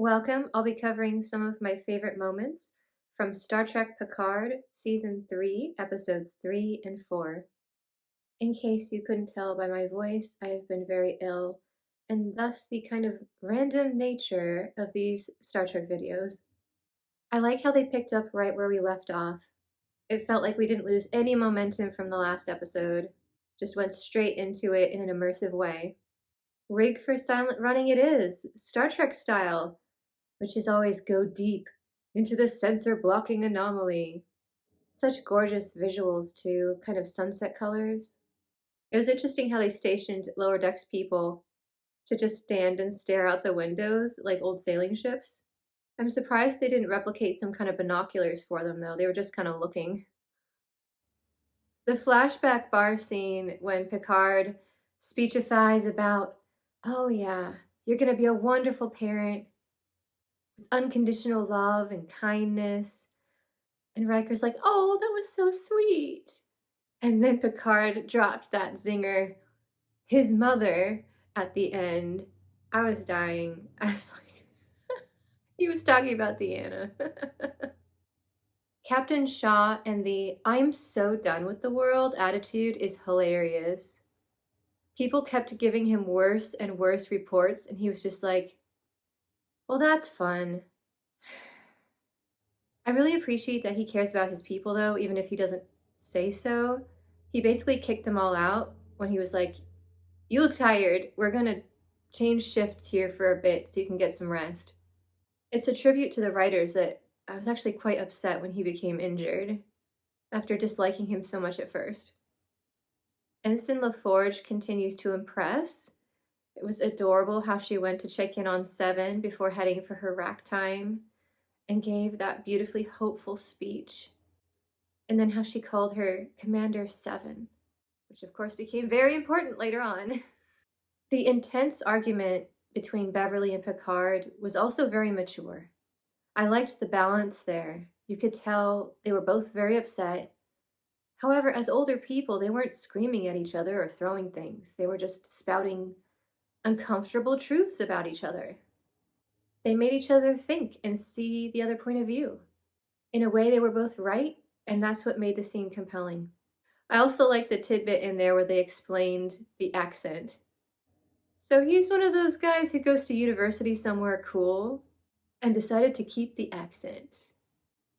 Welcome. I'll be covering some of my favorite moments from Star Trek Picard, Season 3, Episodes 3 and 4. In case you couldn't tell by my voice, I have been very ill, and thus the kind of random nature of these Star Trek videos. I like how they picked up right where we left off. It felt like we didn't lose any momentum from the last episode, just went straight into it in an immersive way. Rig for silent running it is, Star Trek style, which is always go deep into the sensor blocking anomaly. Such gorgeous visuals, too, kind of sunset colors. It was interesting how they stationed lower decks people to just stand and stare out the windows like old sailing ships. I'm surprised they didn't replicate some kind of binoculars for them, though. They were just kind of looking. The flashback bar scene when Picard speechifies about, oh yeah, you're going to be a wonderful parent with unconditional love and kindness. And Riker's like, oh, that was so sweet. And then Picard dropped that zinger, his mother, at the end. I was dying. I was like, he was talking about Deanna. Captain Shaw and the I'm so done with the world attitude is hilarious. People kept giving him worse and worse reports, and he was just like, well, that's fun. I really appreciate that he cares about his people, though, even if he doesn't say so. He basically kicked them all out when he was like, you look tired. We're going to change shifts here for a bit so you can get some rest. It's a tribute to the writers that I was actually quite upset when he became injured, after disliking him so much at first. Ensign LaForge continues to impress. It was adorable how she went to check in on Seven before heading for her rack time and gave that beautifully hopeful speech. And then how she called her Commander Seven, which of course became very important later on. The intense argument between Beverly and Picard was also very mature. I liked the balance there. You could tell they were both very upset. However, as older people, they weren't screaming at each other or throwing things. They were just spouting uncomfortable truths about each other. They made each other think and see the other point of view. In a way, they were both right, and that's what made the scene compelling. I also like the tidbit in there where they explained the accent. So he's one of those guys who goes to university somewhere cool and decided to keep the accent.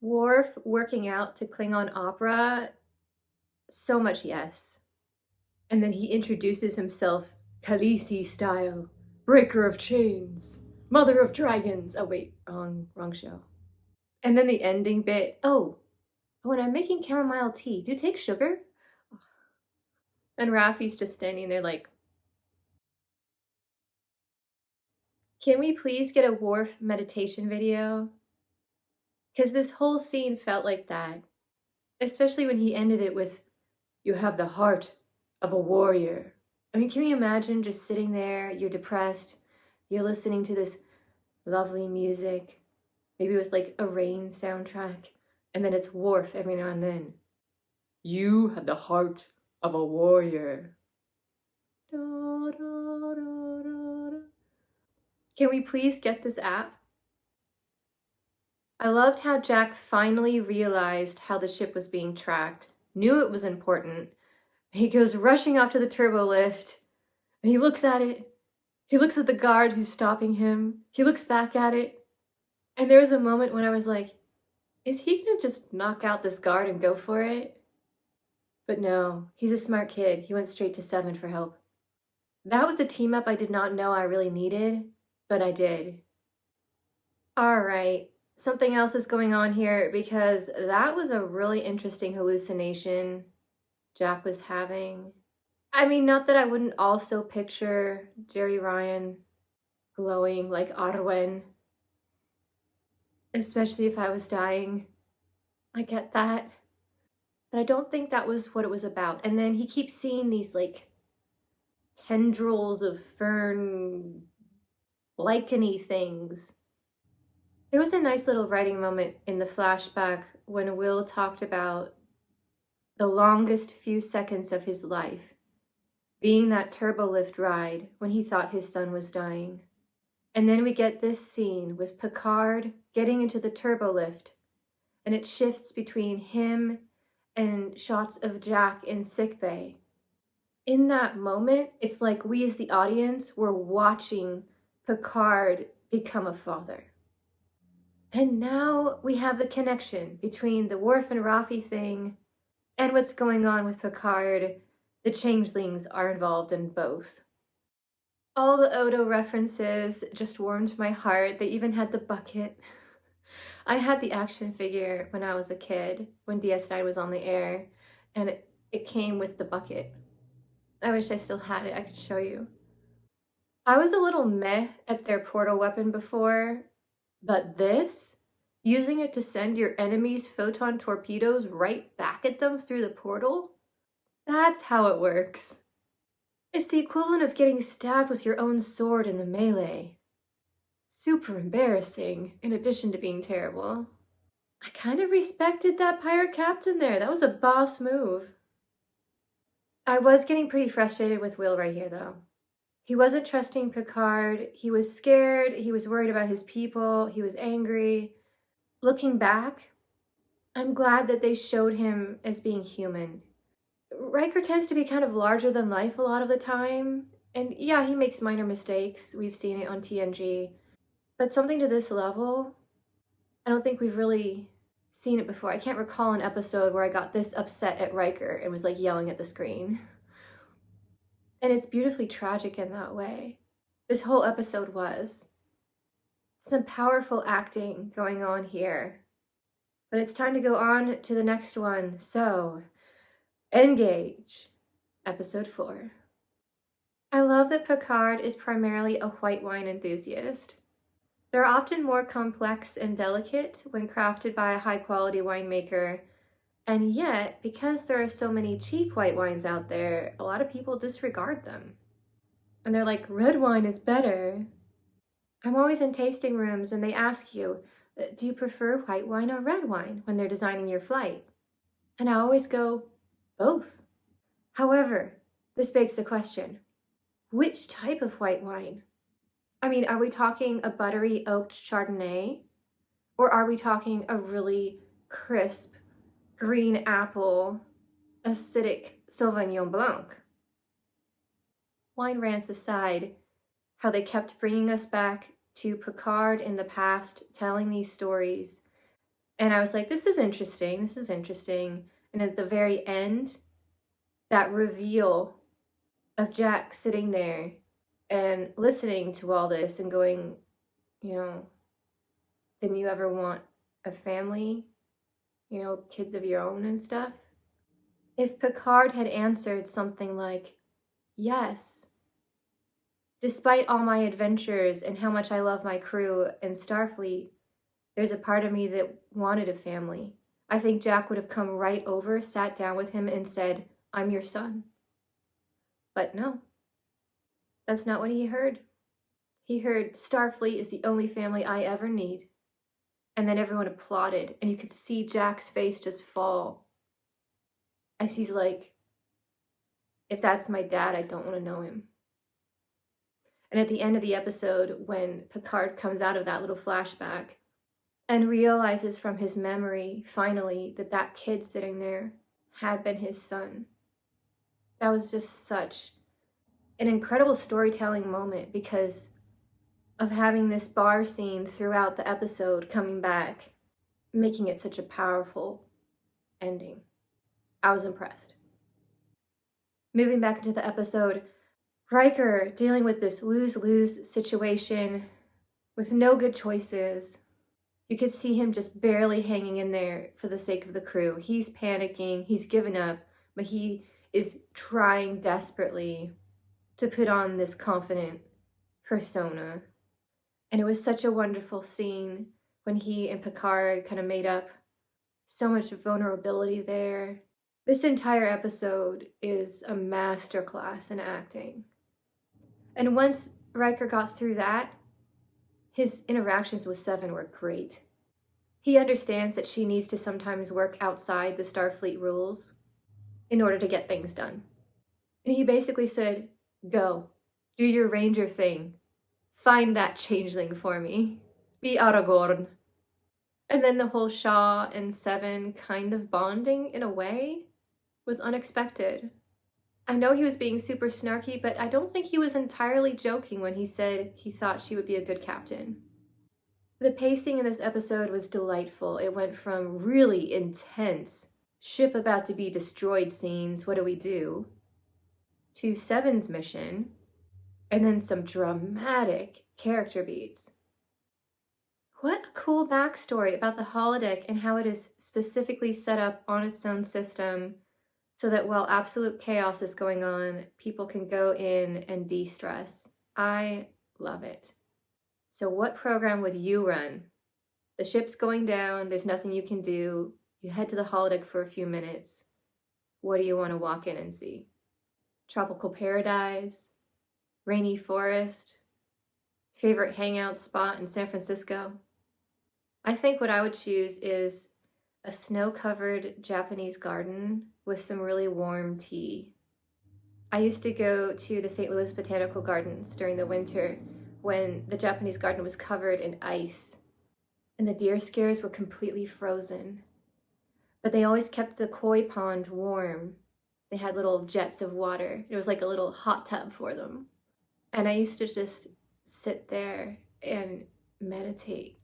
Worf working out to Klingon opera, so much yes. And then he introduces himself Khaleesi style, breaker of chains, mother of dragons. Oh wait, wrong show. And then the ending bit, oh, when I'm making chamomile tea, do you take sugar? And Raffi's just standing there like, can we please get a Worf meditation video? Because this whole scene felt like that. Especially when he ended it with, you have the heart of a warrior. I mean, can you imagine just sitting there, you're depressed, you're listening to this lovely music, maybe with like a rain soundtrack, and then it's Worf every now and then. You have the heart of a warrior. Da, da, da, da, da. Can we please get this app? I loved how Jack finally realized how the ship was being tracked, knew it was important. He goes rushing off to the turbo lift, and he looks at it. He looks at the guard who's stopping him. He looks back at it. And there was a moment when I was like, is he gonna just knock out this guard and go for it? But no, he's a smart kid. He went straight to Seven for help. That was a team up I did not know I really needed, but I did. All right, something else is going on here because that was a really interesting hallucination Jack was having. I mean, not that I wouldn't also picture Jerry Ryan glowing like Arwen, especially if I was dying. I get that. But I don't think that was what it was about. And then he keeps seeing these like tendrils of fern licheny things. There was a nice little writing moment in the flashback when Will talked about the longest few seconds of his life being that turbolift ride when he thought his son was dying. And then we get this scene with Picard getting into the turbo lift, and it shifts between him and shots of Jack in sickbay. In that moment, it's like we as the audience were watching Picard become a father. And now we have the connection between the Worf and Raffi thing and what's going on with Picard. The changelings are involved in both. All the Odo references just warmed my heart. They even had the bucket. I had the action figure when I was a kid, when DS9 was on the air, and it came with the bucket. I wish I still had it. I could show you. I was a little meh at their portal weapon before, but this, using it to send your enemy's photon torpedoes right back at them through the portal, that's how it works. It's the equivalent of getting stabbed with your own sword in the melee. Super embarrassing, in addition to being terrible. I kind of respected that pirate captain there. That was a boss move. I was getting pretty frustrated with Will right here, though. He wasn't trusting Picard. He was scared. He was worried about his people. He was angry. Looking back, I'm glad that they showed him as being human. Riker tends to be kind of larger than life a lot of the time. And yeah, he makes minor mistakes. We've seen it on TNG. But something to this level, I don't think we've really seen it before. I can't recall an episode where I got this upset at Riker and was like yelling at the screen. And it's beautifully tragic in that way. This whole episode was. Some powerful acting going on here. But it's time to go on to the next one. So, engage. Episode 4. I love that Picard is primarily a white wine enthusiast. They're often more complex and delicate when crafted by a high-quality winemaker, and yet, because there are so many cheap white wines out there, a lot of people disregard them. And they're like, red wine is better. I'm always in tasting rooms and they ask you, do you prefer white wine or red wine when they're designing your flight? And I always go, both. However, this begs the question, which type of white wine? I mean, are we talking a buttery oaked Chardonnay? Or are we talking a really crisp, green apple, acidic Sauvignon Blanc? Wine rants aside, how they kept bringing us back to Picard in the past, telling these stories. And I was like, this is interesting. And at the very end, that reveal of Jack sitting there and listening to all this and going, didn't you ever want a family? Kids of your own and stuff? If Picard had answered something like, yes, despite all my adventures and how much I love my crew and Starfleet, there's a part of me that wanted a family. I think Jack would have come right over, sat down with him and said, I'm your son. But no, that's not what he heard. He heard, Starfleet is the only family I ever need. And then everyone applauded, and you could see Jack's face just fall. As he's like, if that's my dad, I don't want to know him. And at the end of the episode, when Picard comes out of that little flashback and realizes from his memory, finally, that that kid sitting there had been his son. That was just such an incredible storytelling moment because of having this bar scene throughout the episode coming back, making it such a powerful ending. I was impressed. Moving back into the episode, Riker dealing with this lose-lose situation with no good choices. You could see him just barely hanging in there for the sake of the crew. He's panicking, he's given up, but he is trying desperately to put on this confident persona. And it was such a wonderful scene when he and Picard kind of made up. So much vulnerability there. This entire episode is a masterclass in acting. And once Riker got through that, his interactions with Seven were great. He understands that she needs to sometimes work outside the Starfleet rules in order to get things done. And he basically said, go, do your Ranger thing, Find that changeling for me. Be Aragorn. And then the whole Shaw and Seven kind of bonding in a way was unexpected. I know he was being super snarky, but I don't think he was entirely joking when he said he thought she would be a good captain. The pacing in this episode was delightful. It went from really intense, ship about to be destroyed scenes, what do we do, to Seven's mission, and then some dramatic character beats. What a cool backstory about the holodeck and how it is specifically set up on its own system so that while absolute chaos is going on, people can go in and de-stress. I love it. So what program would you run? The ship's going down, there's nothing you can do, you head to the holodeck for a few minutes. What do you want to walk in and see? Tropical paradise? Rainy forest? Favorite hangout spot in San Francisco? I think what I would choose is a snow-covered Japanese garden with some really warm tea. I used to go to the St. Louis Botanical Gardens during the winter when the Japanese garden was covered in ice and the deer scares were completely frozen. But they always kept the koi pond warm. They had little jets of water. It was like a little hot tub for them. And I used to just sit there and meditate.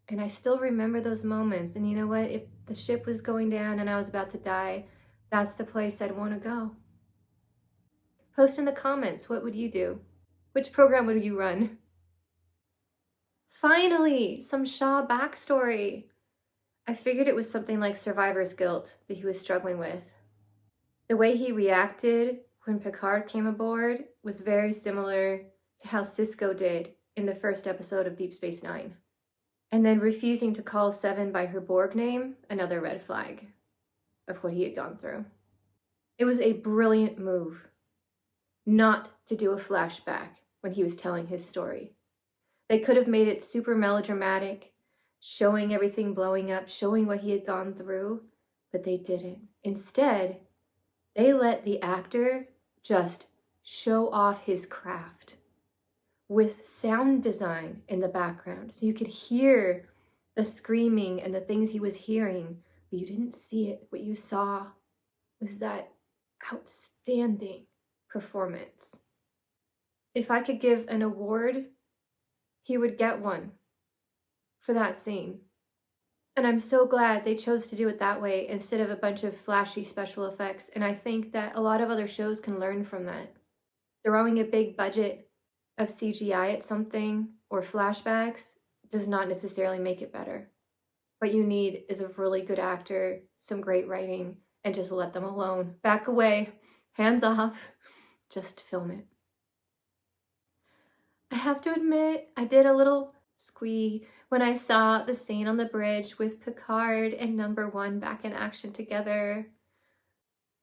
And I still remember those moments. And you know what? If the ship was going down and I was about to die, that's the place I'd want to go. Post in the comments, what would you do? Which program would you run? Finally, some Shaw backstory. I figured it was something like survivor's guilt that he was struggling with. The way he reacted when Picard came aboard was very similar to how Sisko did in the first episode of Deep Space Nine. And then refusing to call Seven by her Borg name, another red flag of what he had gone through. It was a brilliant move not to do a flashback when he was telling his story. They could have made it super melodramatic, showing everything blowing up, showing what he had gone through, but they didn't. Instead, they let the actor just show off his craft with sound design in the background. So you could hear the screaming and the things he was hearing, but you didn't see it. What you saw was that outstanding performance. If I could give an award, he would get one for that scene. And I'm so glad they chose to do it that way instead of a bunch of flashy special effects. And I think that a lot of other shows can learn from that. Throwing a big budget of CGI at something or flashbacks does not necessarily make it better. What you need is a really good actor, some great writing, and just let them alone. Back away, hands off, just film it. I have to admit, I did a little squee when I saw the scene on the bridge with Picard and Number One back in action together,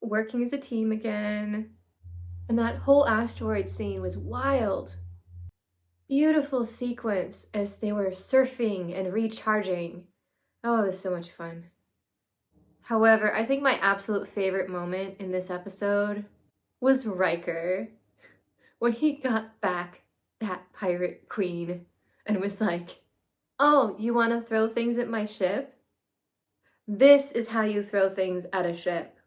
working as a team again. And that whole asteroid scene was wild. Beautiful sequence as they were surfing and recharging. Oh, it was so much fun. However, I think my absolute favorite moment in this episode was Riker when he got back that pirate queen and was like, "Oh, you want to throw things at my ship? This is how you throw things at a ship."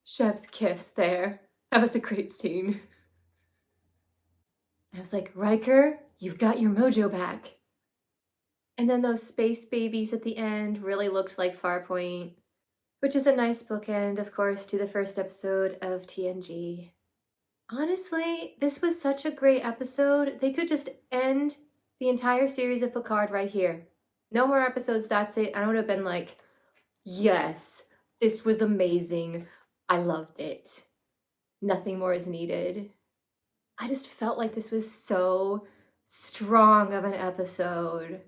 Chef's kiss there. That was a great scene. I was like, Riker, you've got your mojo back. And then those space babies at the end really looked like Farpoint, which is a nice bookend, of course, to the first episode of TNG. Honestly, this was such a great episode. They could just end the entire series of Picard right here. No more episodes, that's it. I would have been like, yes, this was amazing. I loved it. Nothing more is needed. I just felt like this was so strong of an episode.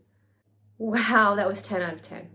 Wow, that was 10 out of 10.